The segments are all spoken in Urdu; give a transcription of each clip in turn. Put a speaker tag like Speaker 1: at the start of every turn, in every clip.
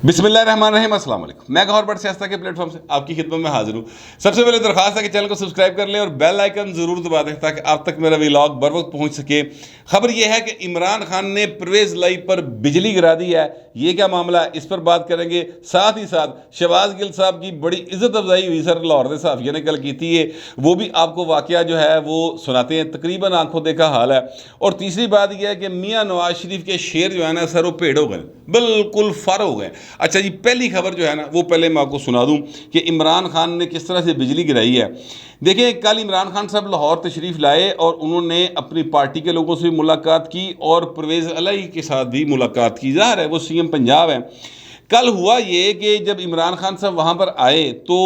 Speaker 1: بسم اللہ الرحمن الرحیم، السلام علیکم۔ میں گہور بٹ سیاستہ کے پلیٹ فارم سے آپ کی خدمت میں حاضر ہوں۔ سب سے پہلے درخواست ہے کہ چینل کو سبسکرائب کر لیں اور بیل آئیکن ضرور دبا دیں تاکہ آپ تک میرا ویلاگ بر وقت پہنچ سکے۔ خبر یہ ہے کہ عمران خان نے پرویز لائی پر بجلی گرا دی ہے۔ یہ کیا معاملہ ہے، اس پر بات کریں گے۔ ساتھ ہی ساتھ شہباز گل صاحب کی بڑی عزت افزائی ہوئی سر لاہور دے صحافیوں نے کل کی تھی، وہ بھی آپ کو واقعہ جو ہے وہ سناتے ہیں، تقریباً آنکھوں دیکھا حال ہے۔ اور تیسری بات یہ ہے کہ میاں نواز شریف کے شیر جو ہے نا سر وہ پیڑ ہو گئے، بالکل فر ہو گئے۔ اچھا جی، پہلی خبر جو ہے نا وہ پہلے میں آپ کو سنا دوں کہ عمران خان نے کس طرح سے بجلی گرائی ہے۔ دیکھیں، کل عمران خان صاحب لاہور تشریف لائے اور انہوں نے اپنی پارٹی کے لوگوں سے بھی ملاقات کی اور پرویز الہی کے ساتھ بھی ملاقات کی۔ ظاہر ہے وہ سی ایم پنجاب ہے۔ کل ہوا یہ کہ جب عمران خان صاحب وہاں پر آئے تو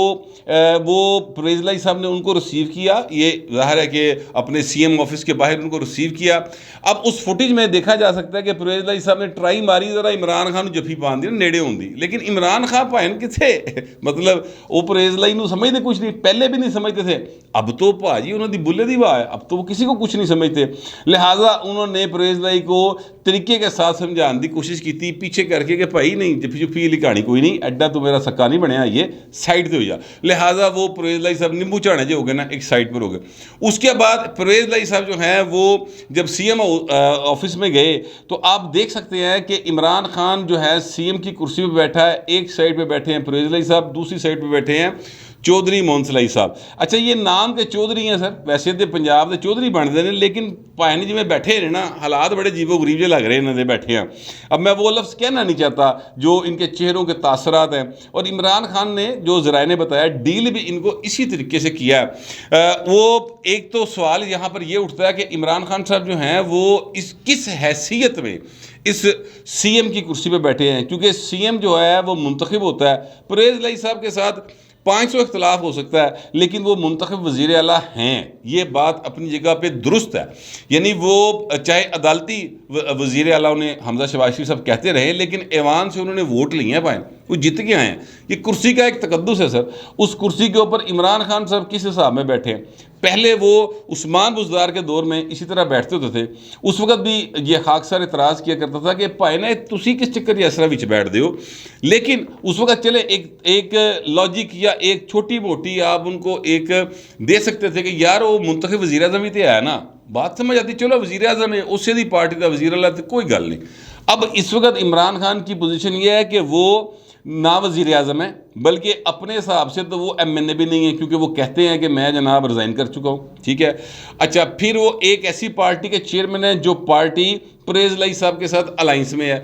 Speaker 1: وہ پرویز الہی صاحب نے ان کو ریسیو کیا۔ یہ ظاہر ہے کہ اپنے سی ایم آفس کے باہر ان کو ریسیو کیا۔ اب اس فوٹیج میں دیکھا جا سکتا ہے کہ پرویز الہی صاحب نے ٹرائی ماری ذرا عمران خان جفی پان دی نیڑے ہوندی، لیکن عمران خان پائن کتھے مطلب وہ پرویز الہی نو سمجھتے کچھ نہیں، پہلے بھی نہیں سمجھتے تھے، اب تو بھاجی انہوں دی بلے دی واہ ہے، اب تو وہ کسی کو کچھ نہیں سمجھتے۔ لہٰذا انہوں نے پرویز الہی کو طریقے کے ساتھ سمجھانے دی کوشش کی تھی پیچھے کر کے کہ بھائی نہیں، جفی جفی والی کہانی کوئی نہیں، ایڈا تو میرا سکا نہیں بنیا، یہ سائڈ پہ ہو جا۔ لہٰذا وہ پرویز الہی صاحب نیمبو چاڑے جو ہو گئے نا، ایک سائڈ پر ہو گئے۔ اس کے بعد پرویز الہی صاحب جو ہیں وہ جب سی ایم آفس میں گئے تو آپ دیکھ سکتے ہیں کہ عمران خان جو ہے سی ایم کی کرسی پہ بیٹھا ہے، ایک سائڈ پہ بیٹھے ہیں پرویز الہی صاحب، دوسری سائڈ پہ بیٹھے ہیں چودھری مونس الہی صاحب۔ اچھا، یہ نام کے چودھری ہیں سر، ویسے تو پنجاب کے چودھری بن دے ہیں، لیکن پائن جی میں بیٹھے رہے نا، حالات بڑے عجیب و غریب جو لگ رہے ہیں انہوں نے بیٹھے ہیں۔ اب میں وہ لفظ کہنا نہیں چاہتا جو ان کے چہروں کے تاثرات ہیں، اور عمران خان نے جو ذرائع نے بتایا ڈیل بھی ان کو اسی طریقے سے کیا ہے۔ وہ ایک تو سوال یہاں پر یہ اٹھتا ہے کہ عمران خان صاحب جو ہیں وہ کس حیثیت میں اس سی ایم کی کرسی پہ بیٹھے ہیں، کیونکہ سی ایم جو ہے وہ منتخب ہوتا ہے۔ پرویز الہی صاحب کے ساتھ 500 اختلاف ہو سکتا ہے، لیکن وہ منتخب وزیر اعلیٰ ہیں، یہ بات اپنی جگہ پہ درست ہے۔ یعنی وہ چاہے عدالتی وزیر اعلیٰ انہیں حمزہ شہباز شریف صاحب کہتے رہے، لیکن ایوان سے انہوں نے ووٹ لیے ہیں پائیں، وہ جیت کے آئے ہیں۔ یہ کرسی کا ایک تقدس ہے سر۔ اس کرسی کے اوپر عمران خان صاحب کس حساب میں بیٹھے ہیں؟ پہلے وہ عثمان بزدار کے دور میں اسی طرح بیٹھتے ہوتے تھے، اس وقت بھی یہ خاکسار اعتراض کیا کرتا تھا کہ پائے نا تسی کس چکر یا اسرا وچ بیٹھ دے ہو، لیکن اس وقت چلے ایک لاجک یا ایک چھوٹی موٹی آپ ان کو ایک دے سکتے تھے کہ یار وہ منتخب وزیر اعظم ہی تو ہے نا، بات سمجھ آتی، چلو وزیر اعظم ہے اسے دی پارٹی کا وزیر اعلیٰ تو کوئی گل نہیں۔ اب اس وقت عمران خان کی پوزیشن یہ ہے کہ وہ نہ وزیر اعظم ہے، بلکہ اپنے حساب سے تو وہ ایم این اے بھی نہیں ہے، کیونکہ وہ کہتے ہیں کہ میں جناب ریزائن کر چکا ہوں، ٹھیک ہے۔ اچھا، پھر وہ ایک ایسی پارٹی کے چیئرمین ہیں جو پارٹی پرویز الہی صاحب کے ساتھ الائنس میں ہے۔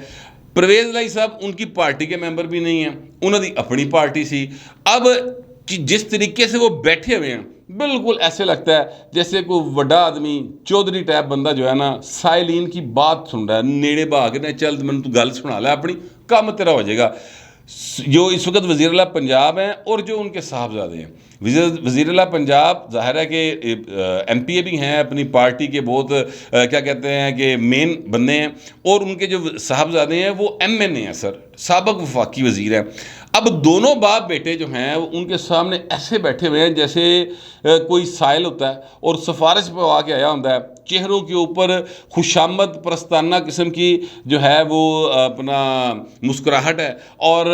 Speaker 1: پرویز الہی صاحب ان کی پارٹی کے ممبر بھی نہیں ہیں، انہوں نے اپنی پارٹی سی۔ اب جس طریقے سے وہ بیٹھے ہوئے ہیں بالکل ایسے لگتا ہے جیسے کوئی بڑا آدمی چودھری ٹائپ بندہ جو ہے نا سائلین کی بات سن رہا ہے، نیڑے بھاگ نے چل میں تو گل سنا لے اپنی، کام تیرا ہو جائے گا۔ جو اس وقت وزیر اعلیٰ پنجاب ہیں اور جو ان کے صاحبزادے ہیں، وزیر اعلیٰ پنجاب ظاہر ہے کہ ایم پی اے بھی ہیں، اپنی پارٹی کے بہت کیا کہتے ہیں کہ مین بندے ہیں، اور ان کے جو صاحبزادے ہیں وہ ایم این اے ہیں سر، سابق وفاقی وزیر ہیں۔ اب دونوں باپ بیٹے جو ہیں ان کے سامنے ایسے بیٹھے ہوئے ہیں جیسے کوئی سائل ہوتا ہے اور سفارش پہ آ کے آیا ہوتا ہے، چہروں کے اوپر خوشامد پرستانہ قسم کی جو ہے وہ اپنا مسکراہٹ ہے، اور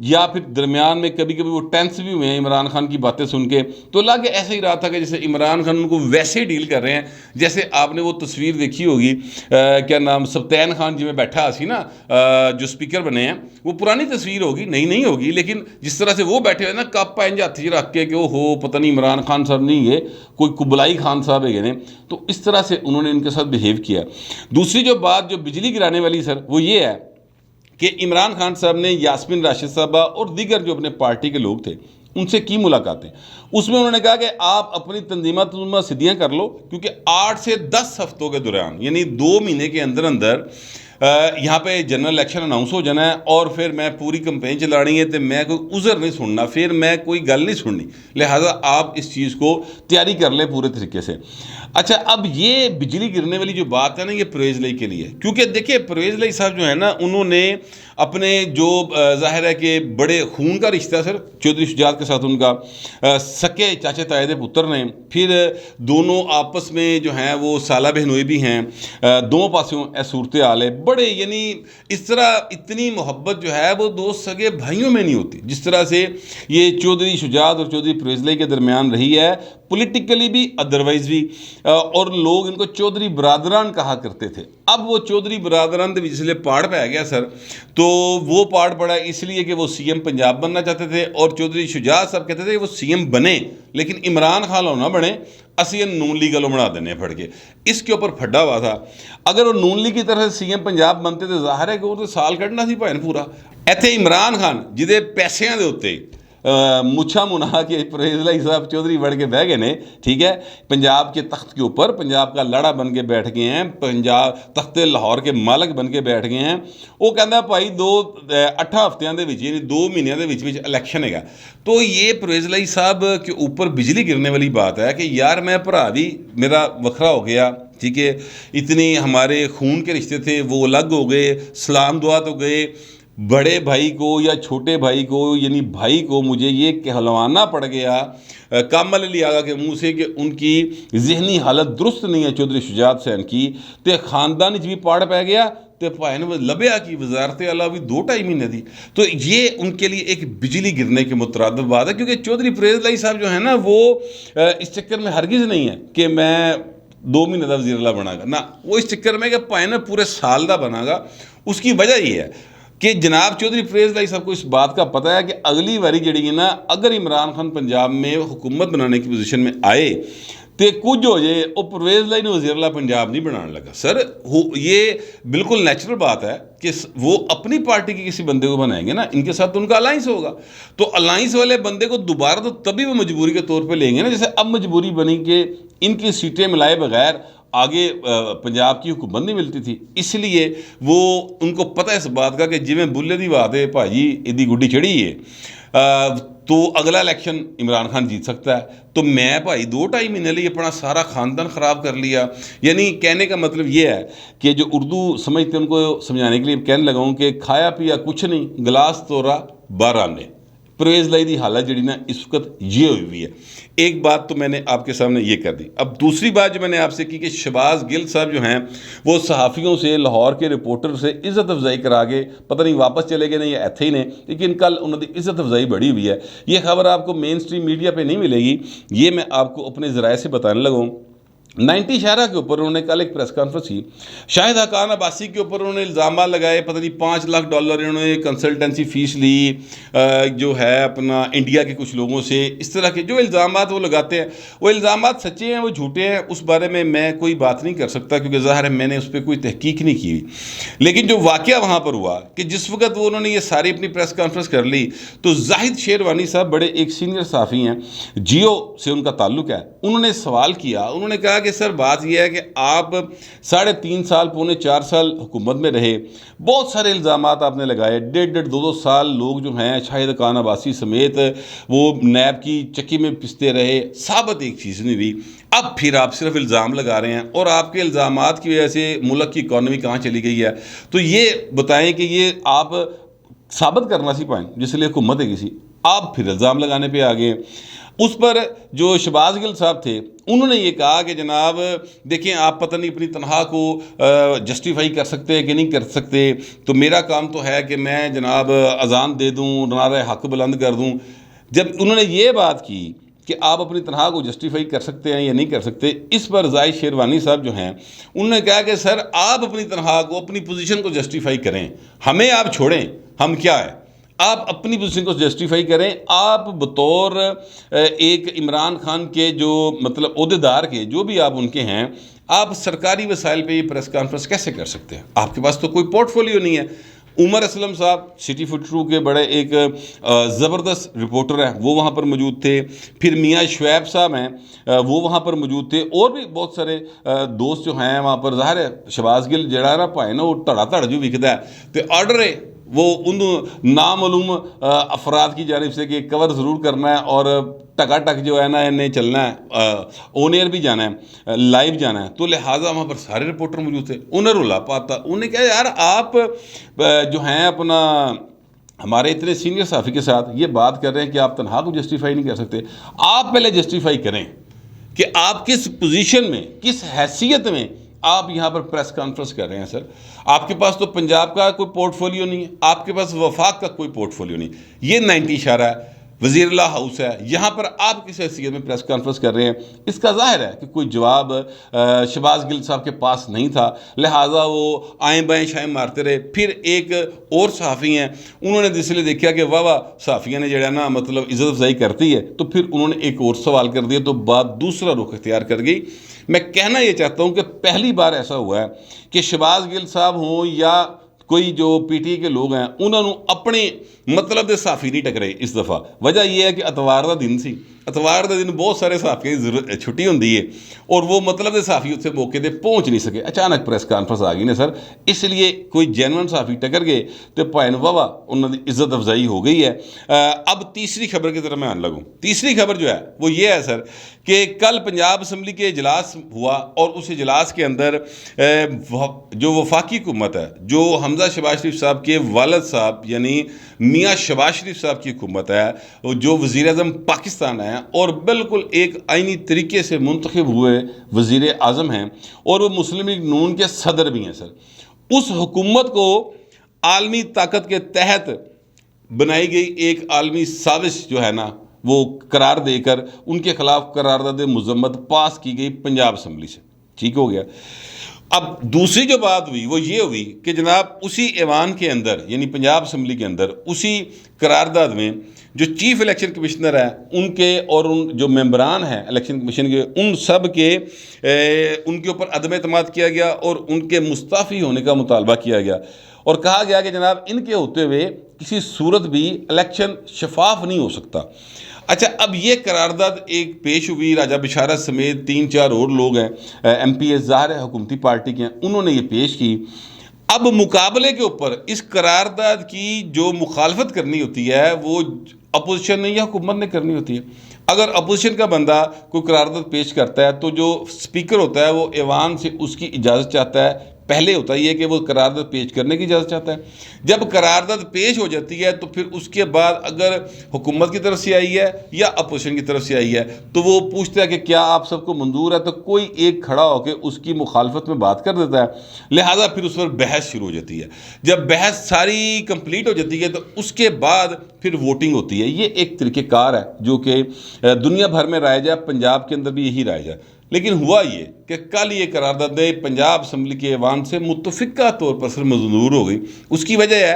Speaker 1: یا پھر درمیان میں کبھی کبھی وہ ٹینس بھی ہوئے ہیں عمران خان کی باتیں سن کے، تو لگے ایسے ہی رہا تھا کہ جیسے عمران خان ان کو ویسے ڈیل کر رہے ہیں جیسے آپ نے وہ تصویر دیکھی ہوگی، کیا نام سبطین خان جی میں بیٹھا سی نا جو اسپیکر بنے ہیں، وہ پرانی تصویر ہوگی، نہیں ہوگی، لیکن جس طرح سے وہ بیٹھے ہوئے نا کپ پائیں ہاتھ ہی رکھ کے کہ وہ ہو پتہ نہیں عمران خان صاحب نہیں ہے کوئی کبلائی خان صاحب ہے، تو اس طرح سے انہوں نے ان کے ساتھ بیہیو کیا۔ دوسری جو بات جو بجلی گرانے والی سر وہ یہ ہے کہ عمران خان صاحب نے یاسمین راشد صاحبہ اور دیگر جو اپنے پارٹی کے لوگ تھے ان سے کی ملاقاتیں، اس میں انہوں نے کہا کہ آپ اپنی تنظیمات سدھیاں کر لو، کیونکہ 8 سے 10 ہفتوں کے دوران یعنی 2 مہینے کے اندر یہاں پہ جنرل الیکشن اناؤنس ہو جانا ہے، اور پھر میں پوری کمپین چلانی ہے، تو میں کوئی عذر نہیں سننا، پھر میں کوئی گل نہیں سننی، لہٰذا آپ اس چیز کو تیاری کر لیں پورے طریقے سے۔ اچھا، اب یہ بجلی گرنے والی جو بات ہے نا یہ پرویز الہی کے لیے، کیونکہ دیکھیں پرویز الہی صاحب جو ہے نا انہوں نے اپنے جو ظاہر ہے کہ بڑے خون کا رشتہ سر چودھری شجاعت کے ساتھ ان کا سکے چاچے تائے دے پتر نے، پھر دونوں آپس میں جو ہیں وہ سالہ بہنوئی بھی ہیں، دونوں پاسوں اے صورتحال ہے، بڑے یعنی اس طرح اتنی محبت جو ہے وہ دو سگے بھائیوں میں نہیں ہوتی جس طرح سے یہ چودھری شجاعت اور چودھری پرویز لائی کے درمیان رہی ہے، پولیٹیکلی بھی ادروائز بھی، اور لوگ ان کو چودھری برادران کہا کرتے تھے۔ اب وہ چودھری برادران جس لیے پاڑ پہ آ گیا سر، تو وہ پاڑ پڑا اس لیے کہ وہ سی ایم پنجاب بننا چاہتے تھے، اور چودھری شجاعت صاحب کہتے تھے کہ وہ سی ایم بنے لیکن عمران خان نہ بنے، اسی نون لیگ والوں بنا دینے پھڑ کے۔ اس کے اوپر پھڈا ہوا تھا، اگر وہ نون لیگ کی طرف سے سی ایم پنجاب بنتے تو ظاہر ہے کہ وہ تو سال کٹنا سی بھائن پورا۔ ایتھے عمران خان جہدے پیسیاں دے اتتے مچھا منا کے پرویز لائی صاحب چودھری بڑھ کے بہ گئے نے، ٹھیک ہے، پنجاب کے تخت کے اوپر پنجاب کا لڑا بن کے بیٹھ گئے ہیں، پنجاب تخت لاہور کے مالک بن کے بیٹھ گئے ہیں۔ وہ کہندا بھائی 8 ہفتیاں دے وچ یعنی 2 مہینیاں دے وچ الیکشن ہے، تو یہ پرویز لائی صاحب کے اوپر بجلی گرنے والی بات ہے کہ یار میں بھرا بھی میرا وکھرا ہو گیا، ٹھیک ہے، اتنی ہمارے خون کے رشتے تھے وہ الگ ہو گئے، سلام دعا تو گئے، بڑے بھائی کو یا چھوٹے بھائی کو یعنی بھائی کو مجھے یہ کہلوانا پڑ گیا کامل علی آغا کے منہ سے کہ ان کی ذہنی حالت درست نہیں ہے چودھری شجاعت حسین کی، تے خاندان بھی پاڑ پہ گیا، تے پائے نے لبیا کی وزارت اعلیٰ بھی 2-2.5 مہینے دی۔ تو یہ ان کے لیے ایک بجلی گرنے کے مترادف بات ہے، کیونکہ چودھری پرویز لائی صاحب جو ہے نا وہ اس چکر میں ہرگز نہیں ہے کہ میں 2 مہینے دا وزیر اعلیٰ بنا گا، نہ وہ اس چکر میں کہ پائے نے پورے سال دا بنا گا۔ اس کی وجہ یہ ہے کہ جناب چودھری پرویز لائی صاحب کو اس بات کا پتہ ہے کہ اگلی واری جڑی ہے نا، اگر عمران خان پنجاب میں حکومت بنانے کی پوزیشن میں آئے تو کچھ ہو جائے، وہ پرویز لائی نے وزیر اعلیٰ پنجاب نہیں بنانے لگا۔ سر یہ بالکل نیچرل بات ہے کہ وہ اپنی پارٹی کے کسی بندے کو بنائیں گے نا، ان کے ساتھ ان کا الائنس ہوگا، تو الائنس والے بندے کو دوبارہ تو تبھی وہ مجبوری کے طور پہ لیں گے نا، جیسے اب مجبوری بنی کہ ان کی سیٹیں ملائے بغیر آگے پنجاب کی حکومت نہیں ملتی تھی، اس لیے وہ ان کو پتہ ہے اس بات کا کہ جی میں بلے دی بات ہے بھائی ایدی گڈی چڑھی ہے، تو اگلا الیکشن عمران خان جیت سکتا ہے، تو میں بھائی 2-2.5 مہینے لیے اپنا سارا خاندان خراب کر لیا۔ یعنی کہنے کا مطلب یہ ہے کہ جو اردو سمجھتے ان کو سمجھانے کے لیے کہنے لگا ہوں کہ کھایا پیا کچھ نہیں، گلاس توڑا 12 نے۔ پرویز لائی دی حالت جڑی نا اس وقت یہ ہوئی ہوئی ہے۔ ایک بات تو میں نے آپ کے سامنے یہ کر دی۔ اب دوسری بات جو میں نے آپ سے کی کہ شہباز گل صاحب جو ہیں وہ صحافیوں سے، لاہور کے رپورٹر سے عزت افزائی کرا کے پتہ نہیں واپس چلے گئے نہیں یا ایتھے ہی نے، لیکن کل انہوں نے عزت افزائی بڑھی ہوئی ہے۔ یہ خبر آپ کو مین سٹریم میڈیا پہ نہیں ملے گی، یہ میں آپ کو اپنے ذرائع سے بتانے لگا ہوں۔ 90 شہرہ کے اوپر انہوں نے کل ایک پریس کانفرنس کی، شاہد حقان عباسی کے اوپر انہوں نے الزامات لگائے، پتہ نہیں $5 لاکھ انہوں نے کنسلٹنسی فیس لی جو ہے اپنا انڈیا کے کچھ لوگوں سے، اس طرح کے جو الزامات وہ لگاتے ہیں، وہ الزامات سچے ہیں وہ جھوٹے ہیں اس بارے میں کوئی بات نہیں کر سکتا، کیونکہ ظاہر ہے میں نے اس پہ کوئی تحقیق نہیں کی ہوئی۔ لیکن جو واقعہ وہاں پر ہوا کہ جس وقت وہ انہوں نے یہ ساری اپنی پریس کانفرنس کر لی تو زاہد شیروانی صاحب بڑے ایک سینئر صحافی ہیں، جیو سے ان کا تعلق ہے، انہوں نے سوال کیا، انہوں نے کہا کہ سر بات یہ ہے کہ آپ 3.5 سال 4 سال حکومت میں رہے، بہت سارے الزامات آپ نے لگائے، 1.5-2 سال لوگ جو ہیں شاہد حقان عباسی سمیت وہ نیب کی چکی میں پستے رہے، ثابت ایک چیز نہیں ہوئی، اب پھر آپ صرف الزام لگا رہے ہیں اور آپ کے الزامات کی وجہ سے ملک کی اکانومی کہاں چلی گئی ہے، تو یہ بتائیں کہ یہ آپ ثابت کرنا سی پائیں جس لیے حکومت ہے کسی، آپ پھر الزام لگانے پہ آگئے۔ اس پر جو شہباز گل صاحب تھے انہوں نے یہ کہا کہ جناب دیکھیں آپ پتہ نہیں اپنی تنخواہ کو جسٹیفائی کر سکتے کہ نہیں کر سکتے، تو میرا کام تو ہے کہ میں جناب اذان دے دوں، نعرہ حق بلند کر دوں۔ جب انہوں نے یہ بات کی کہ آپ اپنی تنخواہ کو جسٹیفائی کر سکتے ہیں یا نہیں کر سکتے، اس پر زاہد شیروانی صاحب جو ہیں انہوں نے کہا کہ سر آپ اپنی تنخواہ کو، اپنی پوزیشن کو جسٹیفائی کریں، ہمیں آپ چھوڑیں، ہم کیا ہے، آپ اپنی پوزیشن کو جسٹیفائی کریں، آپ بطور ایک عمران خان کے جو مطلب عہدیدار کے جو بھی آپ ان کے ہیں، آپ سرکاری وسائل پہ یہ پریس کانفرنس کیسے کر سکتے ہیں؟ آپ کے پاس تو کوئی پورٹ فولیو نہیں ہے۔ عمر اسلم صاحب سٹی 42 کے بڑے ایک زبردست رپورٹر ہیں، وہ وہاں پر موجود تھے، پھر میاں شعیب صاحب ہیں وہ وہاں پر موجود تھے، اور بھی بہت سارے دوست جو ہیں وہاں پر۔ ظاہر ہے شہباز گل جڑا نا پائے نا وہ دھڑا دھڑ جو وکھدا ہے تو آرڈر ہے وہ ان نامعلوم افراد کی جانب سے کہ کور ضرور کرنا ہے اور ٹکا ٹک جو ہے نا انہیں چلنا ہے، آن ایئر بھی جانا ہے، لائیو جانا ہے، تو لہٰذا وہاں پر سارے رپورٹر موجود تھے۔ انہیں رولا پاتا، انہیں کہا یار آپ جو ہیں اپنا ہمارے اتنے سینئر صحافی کے ساتھ یہ بات کر رہے ہیں کہ آپ تنخواہ کو جسٹیفائی نہیں کر سکتے، آپ پہلے جسٹیفائی کریں کہ آپ کس پوزیشن میں، کس حیثیت میں آپ یہاں پر پریس کانفرنس کر رہے ہیں سر، آپ کے پاس تو پنجاب کا کوئی پورٹ فولیو نہیں ہے، آپ کے پاس وفاق کا کوئی پورٹ فولیو نہیں، یہ 90 اشارہ ہے، وزیر اللہ ہاؤس ہے، یہاں پر آپ کس حیثیت میں پریس کانفرنس کر رہے ہیں؟ اس کا ظاہر ہے کہ کوئی جواب شہباز گل صاحب کے پاس نہیں تھا، لہٰذا وہ آئیں بائیں شائیں مارتے رہے۔ پھر ایک اور صحافی ہیں، انہوں نے جس لیے دیکھا کہ واہ صحافیہ نے جڑا نا مطلب عزت افزائی کرتی ہے، تو پھر انہوں نے ایک اور سوال کر دیا، تو بات دوسرا رخ اختیار کر گئی۔ میں کہنا یہ چاہتا ہوں کہ پہلی بار ایسا ہوا ہے کہ شہباز گل صاحب ہوں یا کوئی جو پی ٹی اے کے لوگ ہیں، انہوں نے اپنے مطلب دے صحافی نہیں ٹکرے اس دفعہ۔ وجہ یہ ہے کہ اتوار دا دن سی، اتوار دے دن بہت سارے صحافیوں کی ضرورت چھٹی ہوندی ہے، اور وہ مطلب دے صحافی اتنے موقع دے پہنچ نہیں سکے، اچانک پریس کانفرنس آ گئی نے سر، اس لیے کوئی جینون صحافی ٹکر گئے تو پائن واہ انہوں نے عزت افزائی ہو گئی ہے۔ اب تیسری خبر کی طرف میں آنے لگوں۔ تیسری خبر جو ہے وہ یہ ہے سر کہ کل پنجاب اسمبلی کے اجلاس ہوا، اور اس اجلاس کے اندر جو وفاقی حکومت ہے، جو حمزہ شہباز شریف صاحب کے والد صاحب یعنی میاں شہباز شریف صاحب کی حکومت ہے، جو وزیر اعظم پاکستان ہے اور بالکل ایک آئینی طریقے سے منتخب ہوئے وزیر اعظم ہیں، اور وہ مسلم لیگ نون کے صدر بھی ہیں سر، اس حکومت کو عالمی طاقت کے تحت بنائی گئی ایک عالمی سازش جو ہے نا وہ قرار دے کر ان کے خلاف قرارداد مذمت پاس کی گئی پنجاب اسمبلی سے۔ ٹھیک ہو گیا۔ اب دوسری جو بات ہوئی وہ یہ ہوئی کہ جناب اسی ایوان کے اندر یعنی پنجاب اسمبلی کے اندر اسی قرارداد میں جو چیف الیکشن کمشنر ہیں ان کے اور ان جو ممبران ہیں الیکشن کمیشن کے ان سب کے ان کے اوپر عدم اعتماد کیا گیا اور ان کے مستعفی ہونے کا مطالبہ کیا گیا، اور کہا گیا کہ جناب ان کے ہوتے ہوئے کسی صورت بھی الیکشن شفاف نہیں ہو سکتا۔ اچھا، اب یہ قرارداد ایک پیش ہوئی، راجہ بشارت سمیت 3-4 اور لوگ ہیں ایم پی اے ظاہر ہے حکومتی پارٹی کے ہیں، انہوں نے یہ پیش کی۔ اب مقابلے کے اوپر اس قرارداد کی جو مخالفت کرنی ہوتی ہے وہ اپوزیشن نے یا حکومت نے کرنی ہوتی ہے۔ اگر اپوزیشن کا بندہ کوئی قرارداد پیش کرتا ہے تو جو سپیکر ہوتا ہے وہ ایوان سے اس کی اجازت چاہتا ہے، پہلے ہوتا یہ کہ وہ قرارداد پیش کرنے کی اجازت چاہتا ہے۔ جب قرارداد پیش ہو جاتی ہے تو پھر اس کے بعد اگر حکومت کی طرف سے آئی ہے یا اپوزیشن کی طرف سے آئی ہے تو وہ پوچھتا ہے کہ کیا آپ سب کو منظور ہے، تو کوئی ایک کھڑا ہو کے اس کی مخالفت میں بات کر دیتا ہے، لہٰذا پھر اس پر بحث شروع ہو جاتی ہے۔ جب بحث ساری کمپلیٹ ہو جاتی ہے تو اس کے بعد پھر ووٹنگ ہوتی ہے۔ یہ ایک طریقہ کار ہے جو کہ دنیا بھر میں رائج ہے، پنجاب کے اندر بھی یہی رائج ہے۔ لیکن ہوا یہ کہ کل یہ قرارداد پنجاب اسمبلی کے ایوان سے متفقہ طور پر سر منظور ہو گئی۔ اس کی وجہ ہے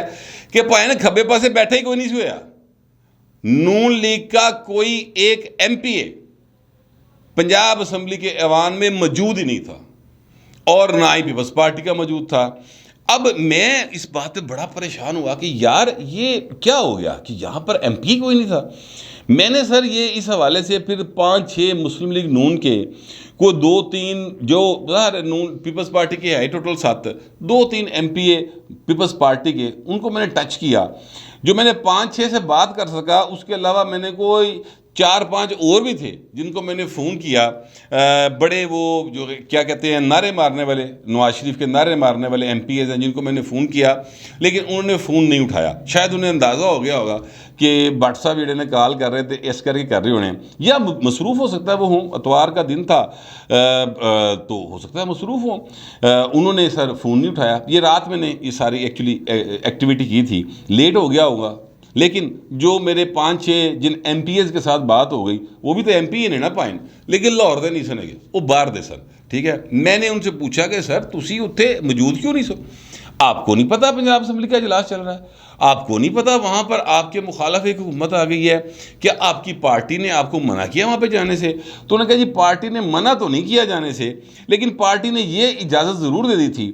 Speaker 1: کہ پائے نے کھبے پاسے بیٹھا ہی کوئی نہیں سویا، نون لیگ کا کوئی ایک ایم پی اے پنجاب اسمبلی کے ایوان میں موجود ہی نہیں تھا، اور نہ ہی پیپلز پارٹی کا موجود تھا۔ اب میں اس بات پہ بڑا پریشان ہوا کہ یار یہ کیا ہو گیا کہ یہاں پر ایم پی کوئی نہیں تھا۔ میں نے سر یہ اس حوالے سے پھر 5-6 مسلم لیگ نون کے کو 2-3 جو ظاہر نون پیپلز پارٹی کے ہے ٹوٹل 7، 2-3 ایم پی اے پیپلز پارٹی کے ان کو میں نے ٹچ کیا، جو میں نے 5-6 سے بات کر سکا۔ اس کے علاوہ میں نے کوئی 4-5 اور بھی تھے جن کو میں نے فون کیا، بڑے وہ جو کیا کہتے ہیں نعرے مارنے والے، نواز شریف کے نعرے مارنے والے ایم پی ایز ہیں جن کو میں نے فون کیا، لیکن انہوں نے فون نہیں اٹھایا۔ شاید انہیں اندازہ ہو گیا ہوگا کہ بٹ صاحب جڑے نے کال کر رہے تھے اس کر کے کر رہے ہونے، یا مصروف ہو سکتا ہے وہ ہوں، اتوار کا دن تھا تو ہو سکتا ہے مصروف ہوں۔ انہوں نے سر فون نہیں اٹھایا۔ یہ رات میں نے یہ ساری ایکچولی ایکٹیویٹی کی تھی، لیٹ ہو گیا ہوگا، لیکن جو میرے 5-6 جن ایم پی ایز کے ساتھ بات ہو گئی وہ بھی تو ایم پی اے نے نا پائن، لیکن لاہور دے نہیں سنے گے، وہ باہر دے سر۔ ٹھیک ہے، میں نے ان سے پوچھا کہ سر تسی اتنے موجود کیوں نہیں سو؟ آپ کو نہیں پتا پنجاب اسمبلی کا اجلاس چل رہا ہے؟ آپ کو نہیں پتا وہاں پر آپ کے مخالف ایک حکومت آ گئی ہے؟ کیا آپ کی پارٹی نے آپ کو منع کیا وہاں پہ جانے سے؟ تو انہوں نے کہا جی پارٹی نے منع تو نہیں کیا جانے سے، لیکن پارٹی نے یہ اجازت ضرور دے دی تھی۔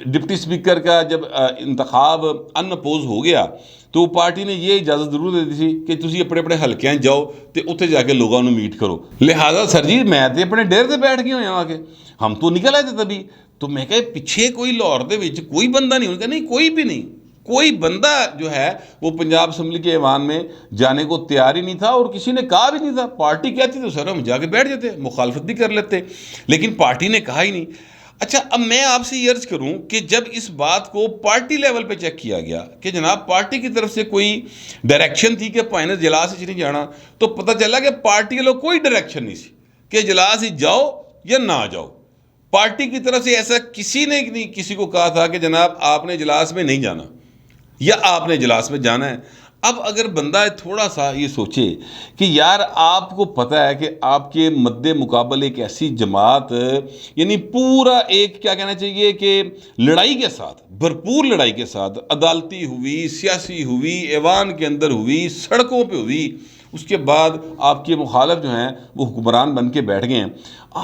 Speaker 1: ڈپٹی اسپیکر کا جب انتخاب ان اپوز ہو گیا تو پارٹی نے یہ اجازت ضرور دے دی تھی کہ تسی اپنے اپنے حلقے جاؤ تو اتنے جا کے لوگوں نے میٹ کرو، لہٰذا سر جی میں تو اپنے ڈیر سے بیٹھ گئے ہوئے آ کے، ہم تو نکل آئے تھے تبھی۔ تو میں کہا پیچھے کوئی لاہور دے وچ کوئی بندہ نہیں، انہوں نے کہا نہیں کوئی بھی نہیں، کوئی بندہ جو ہے وہ پنجاب اسمبلی کے ایوان میں جانے کو تیار ہی نہیں تھا، اور کسی نے کہا بھی نہیں تھا۔ پارٹی کہتی تو سر ہم جا کے بیٹھ جاتے، مخالفت بھی کر لیتے، لیکن پارٹی نے کہا ہی نہیں۔ اچھا، اب میں آپ سے یہ عرض کروں کہ جب اس بات کو پارٹی لیول پہ چیک کیا گیا کہ جناب پارٹی کی طرف سے کوئی ڈائریکشن تھی کہ پائن اجلاس ہی نہیں جانا، تو پتہ چلا کہ پارٹی کے لوگ کوئی ڈائریکشن نہیں سی کہ اجلاس ہی جاؤ یا نہ جاؤ۔ پارٹی کی طرف سے ایسا کسی نے نہیں کسی کو کہا تھا کہ جناب آپ نے اجلاس میں نہیں جانا یا آپ نے اجلاس میں جانا ہے۔ اب اگر بندہ تھوڑا سا یہ سوچے کہ یار آپ کو پتہ ہے کہ آپ کے مد مقابل ایک ایسی جماعت، یعنی پورا ایک کیا کہنا چاہیے کہ لڑائی کے ساتھ، بھرپور لڑائی کے ساتھ، عدالتی ہوئی، سیاسی ہوئی، ایوان کے اندر ہوئی، سڑکوں پہ ہوئی، اس کے بعد آپ کے مخالف جو ہیں وہ حکمران بن کے بیٹھ گئے ہیں،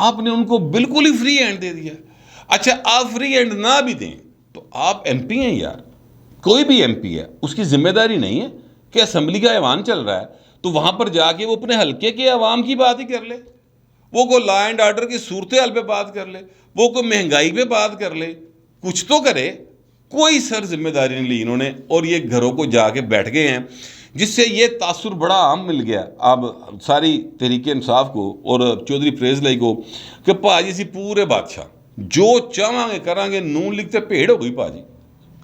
Speaker 1: آپ نے ان کو بالکل ہی فری ہینڈ دے دیا۔ اچھا آپ فری ہینڈ نہ بھی دیں تو آپ ایم پی ہیں یار، کوئی بھی ایم پی ہے، اس کی ذمہ داری نہیں ہے کہ اسمبلی کا ایوان چل رہا ہے تو وہاں پر جا کے وہ اپنے حلقے کے عوام کی بات ہی کر لے، وہ کوئی لا اینڈ آرڈر کی صورتحال پہ بات کر لے، وہ کوئی مہنگائی پہ بات کر لے، کچھ تو کرے۔ کوئی سر ذمہ داری نہیں لی انہوں نے، اور یہ گھروں کو جا کے بیٹھ گئے ہیں، جس سے یہ تاثر بڑا عام مل گیا اب ساری تحریک انصاف کو اور چودھری پریز لائی کو کہ پاجی سی پورے بادشاہ جو چاہاں گے کریں گے، نون لکھتے بھیڑ ہو گئی پاجی،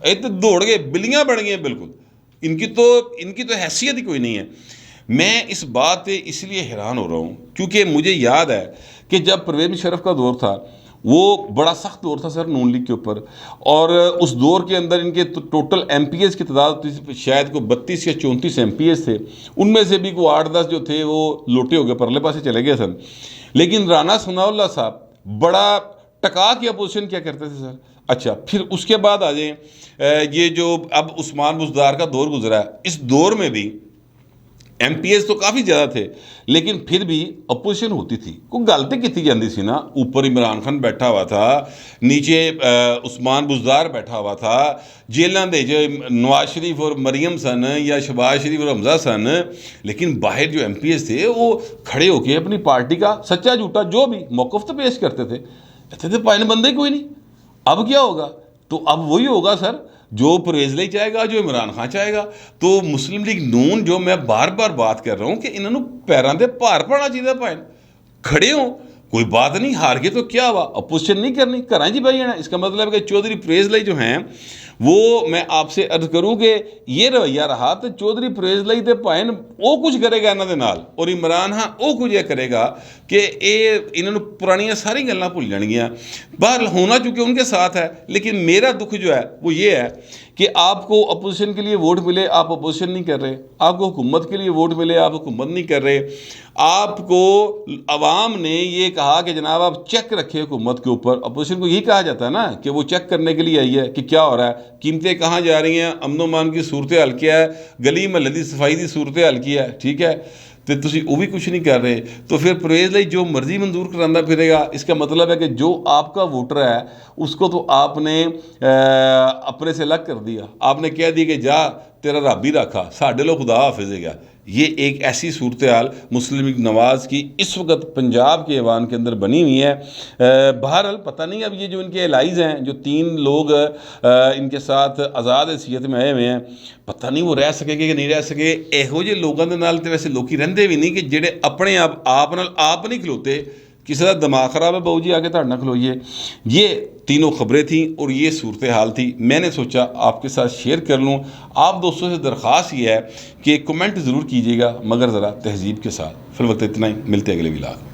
Speaker 1: ایک تو دوڑ گئے، بلیاں بڑھ گئی ہیں بالکل، ان کی تو حیثیت ہی کوئی نہیں ہے۔ میں اس بات پہ اس لیے حیران ہو رہا ہوں کیونکہ مجھے یاد ہے کہ جب پرویز مشرف کا دور تھا وہ بڑا سخت دور تھا سر نون لیگ کے اوپر، اور اس دور کے اندر ان کے ٹوٹل ایم پی ایز کی تعداد شاید کو 32 یا 34 ایم پی ایز تھے، ان میں سے بھی کو 8-10 جو تھے وہ لوٹے ہو گئے، پرلے پاسے چلے گئے سر۔ لیکن رانا ثناء اللہ صاحب بڑا ٹکا کے اپوزیشن کیا کرتے تھے سر۔ اچھا پھر اس کے بعد آ جائیں یہ جو اب عثمان بزدار کا دور گزرا ہے، اس دور میں بھی ایم پی ایز تو کافی زیادہ تھے لیکن پھر بھی اپوزیشن ہوتی تھی، کوئی غلطی کیتی جاندی سی نا، اوپر عمران خان بیٹھا ہوا تھا، نیچے عثمان بزدار بیٹھا ہوا تھا، جیلاں دے جو نواز شریف اور مریم سن یا شہباز شریف اور حمزہ سن، لیکن باہر جو ایم پی ایز تھے وہ کھڑے ہو کے اپنی پارٹی کا سچا جھوٹا جو بھی موقف تو پیش کرتے تھے، ایسے تو پائن بندے کوئی نہیں۔ اب کیا ہوگا؟ تو اب وہی ہوگا سر جو پرویز لائی چاہے گا، جو عمران خان چاہے گا۔ تو مسلم لیگ نون جو میں بار بار بات کر رہا ہوں کہ انہوں نے پیراں دے پار پڑنا چاہیے، پائن کھڑے ہوں، کوئی بات نہیں، ہار کے تو کیا ہوا، اپوزیشن نہیں کرنی، کرائیں جی بھائی۔ اس کا مطلب ہے کہ چودھری پرویز لائی جو ہیں وہ میں آپ سے عرض کروں کہ یہ رویہ رہا تو چودھری پرویز لائی تے پائن وہ کچھ کرے گا انہوں دے نال، اور عمران خان وہ کچھ یہ کرے گا کہ انہوں نے پرانیاں ساری گلاں بھول جان گیاں۔ باہر ہونا چونکہ ان کے ساتھ ہے، لیکن میرا دکھ جو ہے وہ یہ ہے کہ آپ کو اپوزیشن کے لیے ووٹ ملے، آپ اپوزیشن نہیں کر رہے، آپ کو حکومت کے لیے ووٹ ملے، آپ حکومت نہیں کر رہے، آپ کو عوام نے یہ کہا کہ جناب آپ چیک رکھیں حکومت کے اوپر، اپوزیشن کو یہی کہا جاتا ہے نا کہ وہ چیک کرنے کے لیے آئی ہے کہ کیا ہو رہا ہے، قیمتیں کہاں جا رہی ہیں، امن و امان کی صورتحال کیا ہے، گلی محلے دی صفائی دی صورتحال کیا ہے، ٹھیک ہے، تو تسی وہ بھی کچھ نہیں کر رہے، تو پھر پرویز لائی جو مرضی منظور کرانا پھرے گا۔ اس کا مطلب ہے کہ جو آپ کا ووٹر ہے اس کو تو آپ نے اپنے سے الگ کر دیا، آپ نے کہہ دیا کہ جا تیرا رب ہی رکھا، ساڈے لو خدا حافظ گا۔ یہ ایک ایسی صورتحال مسلم لیگ نواز کی اس وقت پنجاب کے ایوان کے اندر بنی ہوئی ہے۔ بہرحال پتہ نہیں اب یہ جو ان کے الائز ہیں، جو 3 لوگ ان کے ساتھ آزاد حیثیت میں آئے ہوئے ہیں، پتہ نہیں وہ رہ سکے گے کہ نہیں رہ سکے۔ یہو جہے لوگوں کے نال تو ویسے لوکی رہندے بھی نہیں کہ جڑے اپنے آپ نہیں کھلوتے، کسی کا دماغ خراب ہے بہو جی آ کے تہاڈے نال کھلوئیے۔ یہ تینوں خبریں تھیں اور یہ صورتحال تھی، میں نے سوچا آپ کے ساتھ شیئر کر لوں۔ آپ دوستوں سے درخواست یہ ہے کہ کمنٹ ضرور کیجیے گا مگر ذرا تہذیب کے ساتھ۔ فی الوقت اتنا ہی، ملتے اگلے ولاگ میں۔